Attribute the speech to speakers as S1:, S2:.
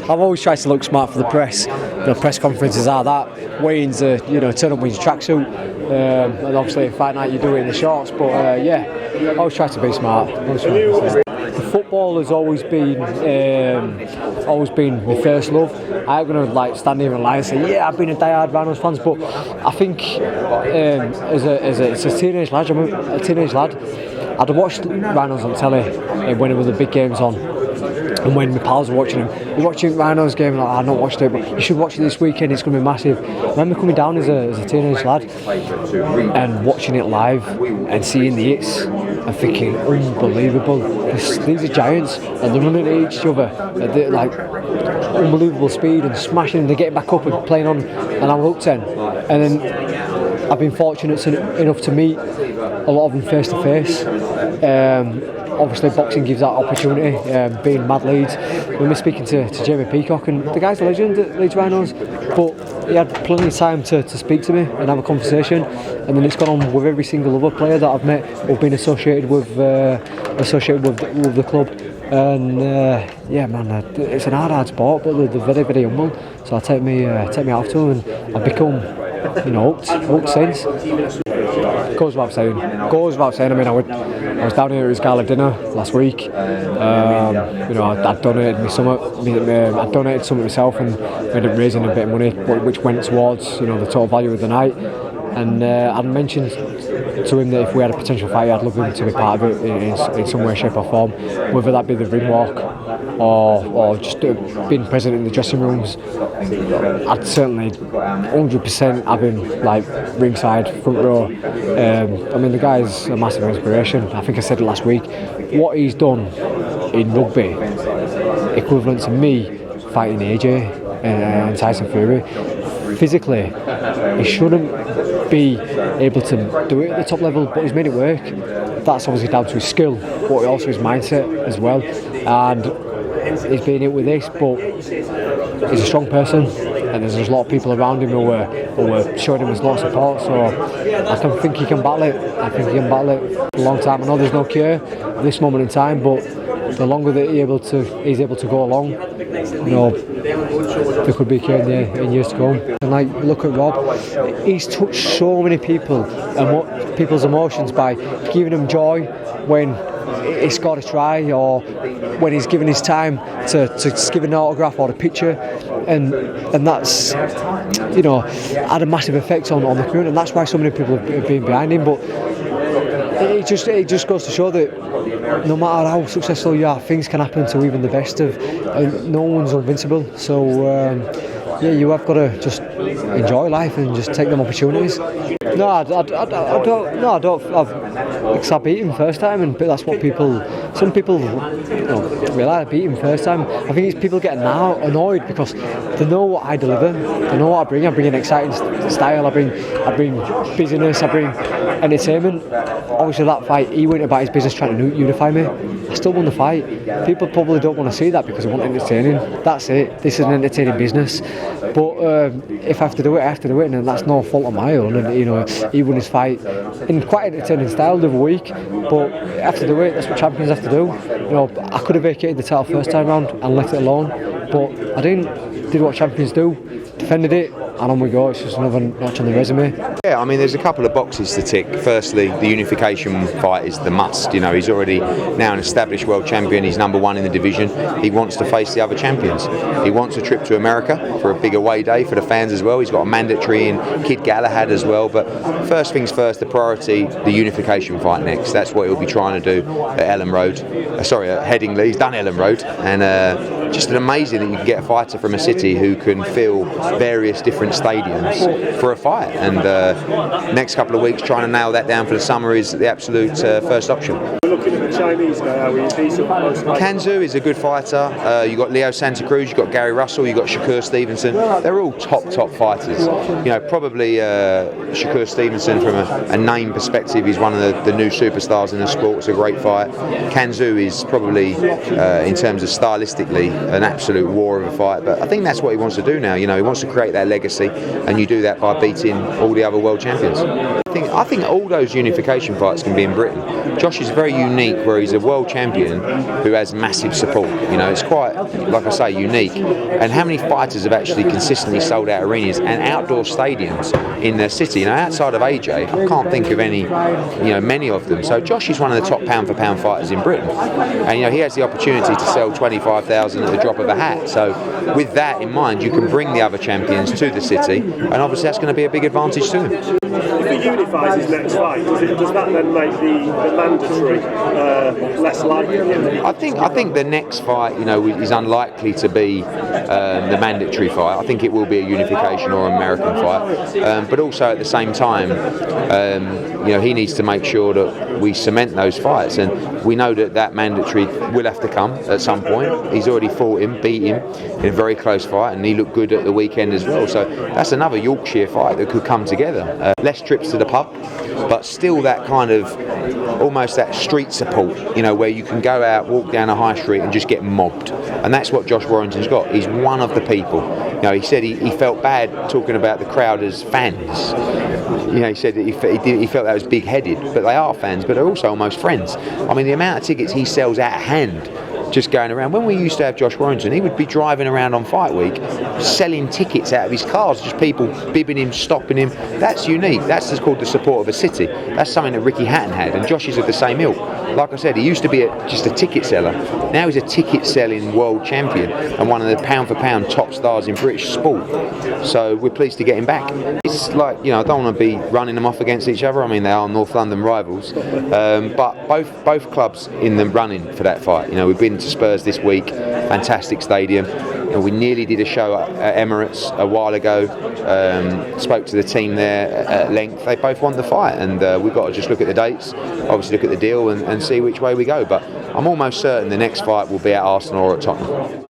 S1: I've always tried to look smart for the press. Press conferences are that. Weigh-ins, turn up with your tracksuit. And obviously, fight night you do it in the shorts. But I always try to be smart. The football has always been my first love. I'm gonna stand here and lie and say, I've been a die-hard Rhinos fans, but I think as a teenage lad, I'd have watched Rhinos on telly when it was the big games on. And when my pals were watching them, you're watching Rhinos game, and I've not watched it, but you should watch it this weekend, it's going to be massive. I remember coming down as a teenage lad and watching it live and seeing the hits and thinking, unbelievable, these are giants, and they're running at each other at unbelievable speed and smashing, and they're getting back up and playing on, and I'm hooked then. And then I've been fortunate enough to meet a lot of them face to face. Obviously boxing gives that opportunity, being Mad Leeds. We were speaking to Jamie Peacock, and the guy's a legend at Leeds Rhinos, but he had plenty of time to speak to me and have a conversation, and then it's gone on with every single other player that I've met who've been associated with the club. And it's an hard sport, but they're very, very humble, so I take me out to them, and I've become hooked since. Goes without saying. I mean, I was down here at his gala dinner last week. I'd donated I'd donated something myself and ended up raising a bit of money, which went towards the total value of the night. And I'd mentioned to him that if we had a potential fight, I'd love him to be part of it in some way, shape or form, whether that be the ring walk or just being present in the dressing rooms. I'd certainly 100% have him ringside, front row. The guy's a massive inspiration. I think I said it last week. What he's done in rugby, equivalent to me fighting AJ and Tyson Fury. Physically, he shouldn't be able to do it at the top level, but he's made it work. That's obviously down to his skill, but also his mindset as well. And he's been it with this, but he's a strong person, and there's a lot of people around him who were showing him a lot of support. So I think he can battle it. I think he can battle it for a long time. I know there's no cure at this moment in time, but the longer that he's able to go along, there could be a cure in years to come. And look at Rob, he's touched so many people and people's emotions by giving them joy when he scored a try, or when he's given his time to give an autograph or a picture, and that's had a massive effect on the community, and that's why so many people have been behind him. But it just goes to show that no matter how successful you are, things can happen to even the best of, and no one's invincible. So you have got to just enjoy life and just take them opportunities. No, I don't. Because I beat him first time, and that's what some people realise. I beat him first time. I think it's people getting now annoyed because they know what I deliver. They know what I bring. I bring an exciting style. I bring busyness. I bring entertainment. Obviously, that fight, he went about his business trying to unify me. I still won the fight. People probably don't want to see that because they want entertaining. That's it. This is an entertaining business. But if I have to do it, I have to do it, and that's no fault of my own. And he won his fight in quite entertaining style the other week. But I have to do it. That's what champions have to do. I could have vacated the title first time round and left it alone, but I didn't. Did what champions do. Defended it, and on we go. It's just another notch on the resume.
S2: Yeah, I mean, there's a couple of boxes to tick. Firstly, the unification fight is the must. He's already now an established world champion. He's number one in the division. He wants to face the other champions. He wants a trip to America for a big away day for the fans as well. He's got a mandatory in Kid Galahad as well. But first things first, the priority, the unification fight next. That's what he'll be trying to do at Ellen Road. At Headingley. He's done Ellen Road, and just an amazing that you can get a fighter from a city who can fill various different stadiums for a fight. And next couple of weeks, trying to nail that down for the summer is the absolute first option.
S3: Looking at the Chinese now, how are you decent?
S2: Kanzu is a good fighter. You've got Leo Santa Cruz, you've got Gary Russell, you've got Shakur Stevenson. They're all top fighters. Probably Shakur Stevenson from a name perspective, he's one of the new superstars in the sport. It's a great fight. Kanzu is probably, in terms of stylistically, an absolute war of a fight. But I think that's what he wants to do now. He wants to create that legacy, and you do that by beating all the other world champions. I think all those unification fights can be in Britain. Josh is very unique, where he's a world champion who has massive support. You know, it's quite, like I say, unique. And how many fighters have actually consistently sold out arenas and outdoor stadiums in their city? You know, outside of AJ, I can't think of any, many of them. So Josh is one of the top pound for pound fighters in Britain, and he has the opportunity to sell 25,000 at the drop of a hat. So with that in mind, you can bring the other champions to the city, and obviously that's going to be a big advantage to him.
S3: If he unifies his next fight, does that then make the mandatory less likely?
S2: I think the next fight, is unlikely to be the mandatory fight. I think it will be a unification or an American fight. But also at the same time, he needs to make sure that we cement those fights, and we know that mandatory will have to come at some point. He's already fought him, beat him in a very close fight, and he looked good at the weekend as well. So that's another Yorkshire fight that could come together. Less trips to the pub, but still that kind of almost that street support, where you can go out, walk down a high street and just get mobbed. And that's what Josh Warrington's got. He's one of the people. He said he felt bad talking about the crowd as fans. He said that he felt that was big-headed, but they are fans, but they're also almost friends. I mean, the amount of tickets he sells out of hand just going around. When we used to have Josh Warrington, he would be driving around on fight week selling tickets out of his cars, just people bibbing him, stopping him. That's unique. That's just called the support of a city. That's something that Ricky Hatton had, and Josh is of the same ilk. Like I said, he used to be just a ticket seller. Now he's a ticket selling world champion and one of the pound for pound top stars in British sport. So we're pleased to get him back. It's like, I don't want to be running them off against each other. I mean, they are North London rivals, but both clubs in the running for that fight. We've been to Spurs this week, fantastic stadium. We nearly did a show at Emirates a while ago, spoke to the team there at length. They both want the fight, and we've got to just look at the dates, obviously look at the deal and see which way we go. But I'm almost certain the next fight will be at Arsenal or at Tottenham.